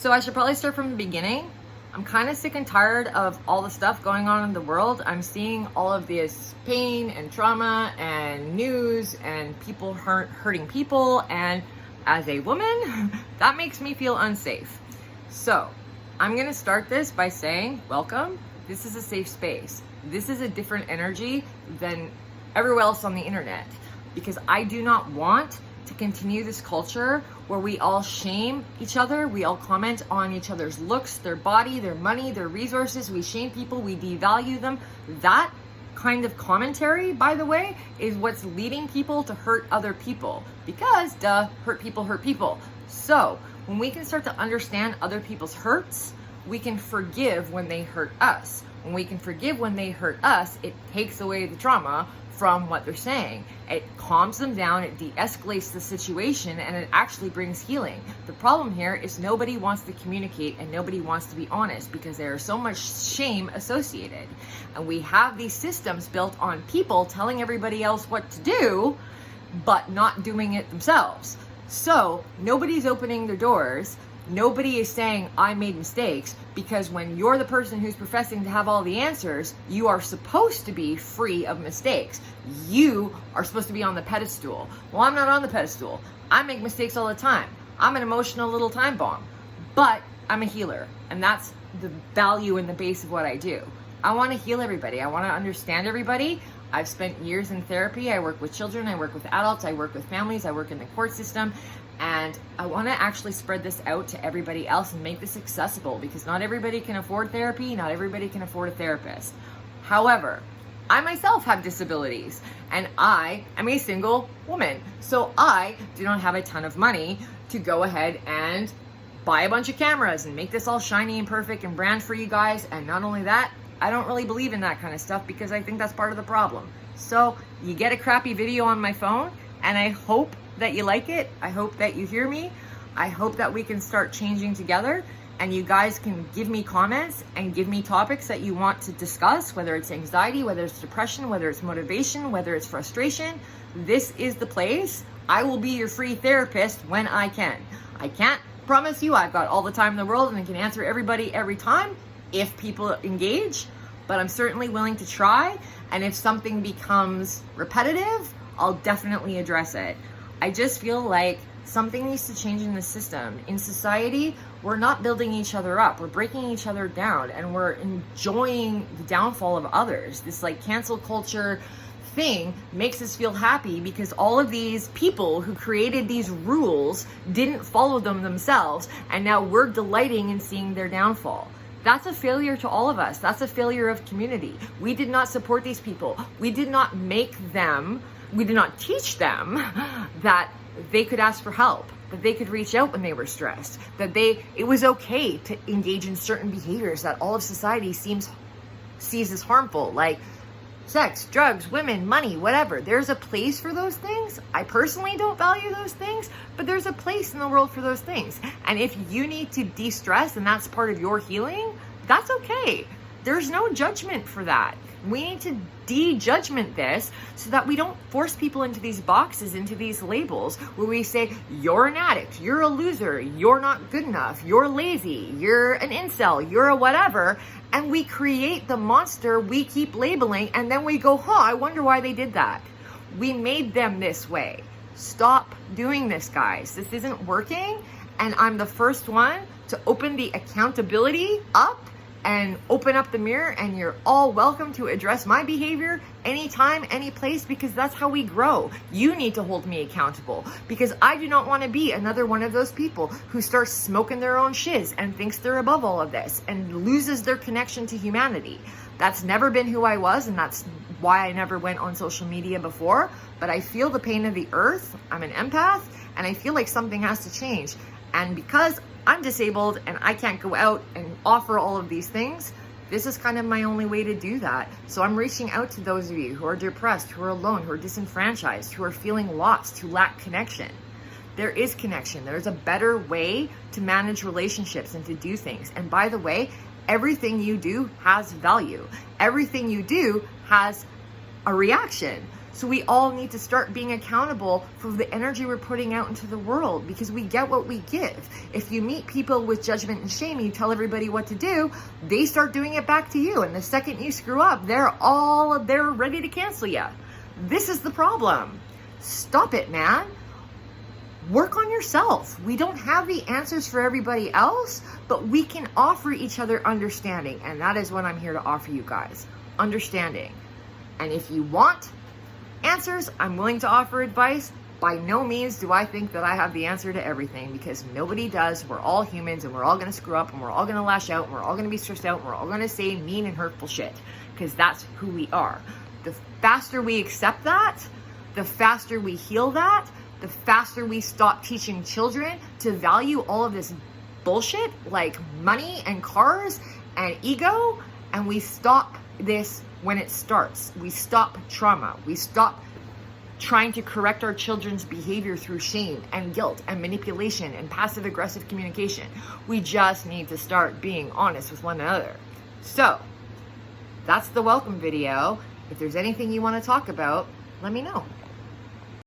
So I should probably start from the beginning. I'm kind of sick and tired of all the stuff going on in the world. I'm seeing all of this pain and trauma and news and people hurting people. And as a woman, that makes me feel unsafe. So I'm going to start this by saying, welcome. This is a safe space. This is a different energy than everywhere else on the internet, because I do not want to continue this culture where we all shame each other. We all comment on each other's looks, their body, their money, their resources. We shame people, we devalue them. That kind of commentary, by the way, is what's leading people to hurt other people, because hurt people. So when we can start to understand other people's hurts, we can forgive when they hurt us. When we can forgive when they hurt us, it takes away the trauma from what they're saying. It calms them down, it de-escalates the situation, and it actually brings healing. The problem here is nobody wants to communicate and nobody wants to be honest, because there is so much shame associated. And we have these systems built on people telling everybody else what to do, but not doing it themselves. So nobody's opening their doors. Nobody is saying, I made mistakes, because when you're the person who's professing to have all the answers, you are supposed to be free of mistakes. You are supposed to be on the pedestal. Well, I'm not on the pedestal. I make mistakes all the time. I'm an emotional little time bomb, but I'm a healer, and that's the value and the base of what I do. I want to heal everybody. I want to understand everybody. I've spent years in therapy. I work with children. I work with adults. I work with families. I work in the court system. And I want to actually spread this out to everybody else and make this accessible, because not everybody can afford therapy. Not everybody can afford a therapist. However, I myself have disabilities, and I am a single woman. So I do not have a ton of money to go ahead and buy a bunch of cameras and make this all shiny and perfect and brand for you guys. And not only that, I don't really believe in that kind of stuff, because I think that's part of the problem. So you get a crappy video on my phone, and I hope that you like it. I hope that you hear me. I hope that we can start changing together, and you guys can give me comments and give me topics that you want to discuss, whether it's anxiety, whether it's depression, whether it's motivation, whether it's frustration. This is the place. I will be your free therapist when I can. I can't promise you I've got all the time in the world and I can answer everybody every time if people engage, but I'm certainly willing to try. And if something becomes repetitive, I'll definitely address it. I just feel like something needs to change in the system. In society, we're not building each other up. We're breaking each other down, and we're enjoying the downfall of others. This like cancel culture thing makes us feel happy, because all of these people who created these rules didn't follow them themselves, and now we're delighting in seeing their downfall. That's a failure to all of us. That's a failure of community. We did not support these people. We did not teach them that they could ask for help, that they could reach out when they were stressed, that it was okay to engage in certain behaviors that all of society sees as harmful, like sex, drugs, women, money, whatever. There's a place for those things. I personally don't value those things, but there's a place in the world for those things. And if you need to de-stress and that's part of your healing, that's okay. There's no judgment for that. We need to de-judgment this so that we don't force people into these boxes, into these labels where we say, you're an addict, you're a loser, you're not good enough, you're lazy, you're an incel, you're a whatever. And we create the monster we keep labeling, and then we go, I wonder why they did that. We made them this way. Stop doing this, guys. This isn't working, and I'm the first one to open the accountability up and open up the mirror, and you're all welcome to address my behavior anytime, any place, because that's how we grow. You need to hold me accountable, because I do not want to be another one of those people who starts smoking their own shiz and thinks they're above all of this and loses their connection to humanity. That's never been who I was, and that's why I never went on social media before. But I feel the pain of the earth. I'm an empath, and I feel like something has to change. And because I'm disabled and I can't go out and offer all of these things, this is kind of my only way to do that. So I'm reaching out to those of you who are depressed, who are alone, who are disenfranchised, who are feeling lost, who lack connection. There is connection. There's a better way to manage relationships and to do things. And by the way, everything you do has value. Everything you do has a reaction. So we all need to start being accountable for the energy we're putting out into the world, because we get what we give. If you meet people with judgment and shame, you tell everybody what to do, they start doing it back to you. And the second you screw up, they're ready to cancel you. This is the problem. Stop it, man. Work on yourself. We don't have the answers for everybody else, but we can offer each other understanding. And that is what I'm here to offer you guys. Understanding. And if you want answers, I'm willing to offer advice. By no means do I think that I have the answer to everything, because nobody does. We're all humans, and we're all going to screw up, and we're all going to lash out, and we're all going to be stressed out, and we're all going to say mean and hurtful shit, because that's who we are. The faster we accept that, the faster we heal that, the faster we stop teaching children to value all of this bullshit like money and cars and ego, and we stop this when it starts. We stop trauma. We stop trying to correct our children's behavior through shame and guilt and manipulation and passive aggressive communication. We just need to start being honest with one another. So that's the welcome video. If there's anything you want to talk about, let me know.